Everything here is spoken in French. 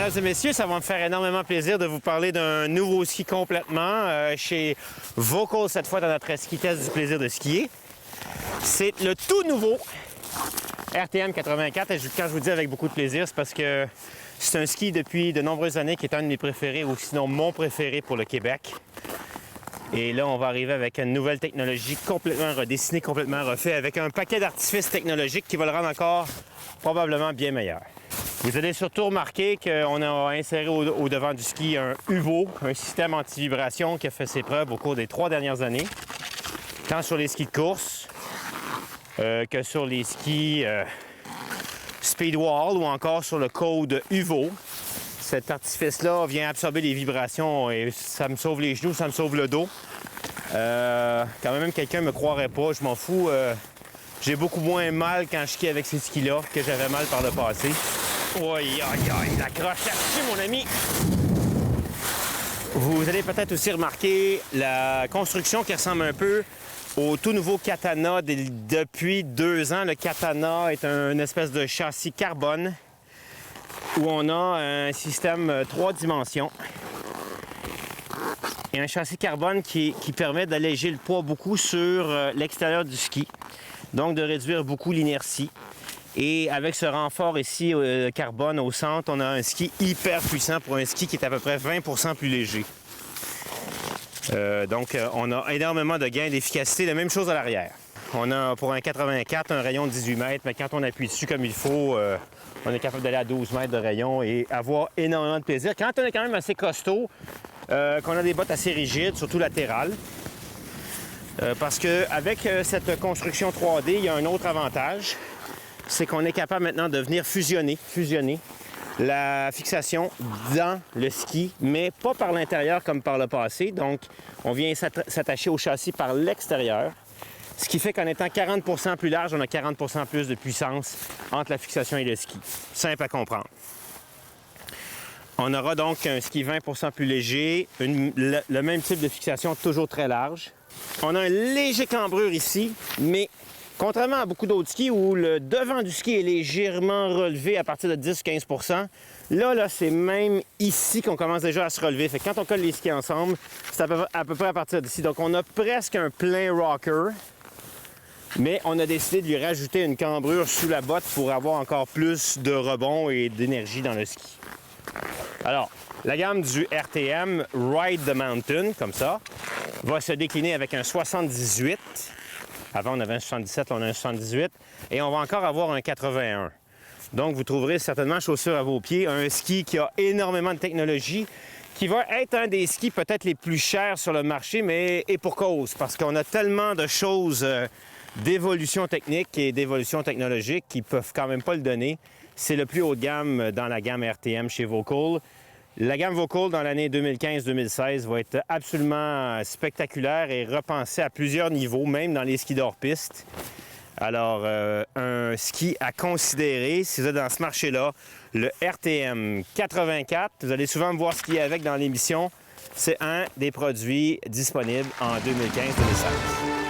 Mesdames et messieurs, ça va me faire énormément plaisir de vous parler d'un nouveau ski complètement chez Vocal, cette fois dans notre ski test du plaisir de skier. C'est le tout nouveau RTM 84 et quand je vous dis avec beaucoup de plaisir, c'est parce que c'est un ski depuis de nombreuses années qui est un de mes préférés ou sinon mon préféré pour le Québec. Et là, on va arriver avec une nouvelle technologie complètement redessinée, complètement refait, avec un paquet d'artifices technologiques qui va le rendre encore probablement bien meilleur. Vous allez surtout remarquer qu'on a inséré au devant du ski un UVO, un système anti-vibration qui a fait ses preuves au cours des 3 dernières années, tant sur les skis de course que sur les skis Speedwall ou encore sur le code UVO. Cet artifice-là vient absorber les vibrations et ça me sauve les genoux, ça me sauve le dos. Quand même quelqu'un ne me croirait pas, je m'en fous. J'ai beaucoup moins mal quand je skie avec ces skis-là que j'avais mal par le passé. Aïe, aïe, aïe, l'accroche là-dessus, mon ami! Vous allez peut-être aussi remarquer la construction qui ressemble un peu au tout nouveau Katana depuis 2 ans. Le Katana est une espèce de châssis carbone où on a un système 3 dimensions et un châssis carbone qui permet d'alléger le poids beaucoup sur l'extérieur du ski, donc de réduire beaucoup l'inertie. Et avec ce renfort ici carbone au centre, on a un ski hyper puissant pour un ski qui est à peu près 20% plus léger. Donc on a énormément de gains d'efficacité. La même chose à l'arrière. On a pour un 84 un rayon de 18 mètres, mais quand on appuie dessus comme il faut, on est capable d'aller à 12 mètres de rayon et avoir énormément de plaisir. Quand on est quand même assez costaud, qu'on a des bottes assez rigides, surtout latérales, parce qu'avec cette construction 3D, il y a un autre avantage, c'est qu'on est capable maintenant de venir fusionner la fixation dans le ski, mais pas par l'intérieur comme par le passé. Donc, on vient s'attacher au châssis par l'extérieur, ce qui fait qu'en étant 40% plus large, on a 40% plus de puissance entre la fixation et le ski. Simple à comprendre. On aura donc un ski 20% plus léger, le même type de fixation, toujours très large. On a un léger cambrure ici, mais contrairement à beaucoup d'autres skis où le devant du ski est légèrement relevé à partir de 10-15%, là c'est même ici qu'on commence déjà à se relever. Fait que quand on colle les skis ensemble, c'est à peu près à partir d'ici. Donc on a presque un plein rocker, mais on a décidé de lui rajouter une cambrure sous la botte pour avoir encore plus de rebond et d'énergie dans le ski. Alors, la gamme du RTM Ride the Mountain, comme ça, va se décliner avec un 78. Avant, on avait un 77, là, on a un 78. Et on va encore avoir un 81. Donc, vous trouverez certainement, chaussures à vos pieds, un ski qui a énormément de technologie, qui va être un des skis peut-être les plus chers sur le marché, mais et pour cause, parce qu'on a tellement de choses d'évolution technique et d'évolution technologique qui peuvent quand même pas le donner. C'est le plus haut de gamme dans la gamme RTM chez Vocal. La gamme Vocal dans l'année 2015-2016 va être absolument spectaculaire et repensée à plusieurs niveaux, même dans les skis d'hors-piste. Alors, un ski à considérer si vous êtes dans ce marché-là, le RTM 84. Vous allez souvent me voir skier avec dans l'émission. C'est un des produits disponibles en 2015-2016.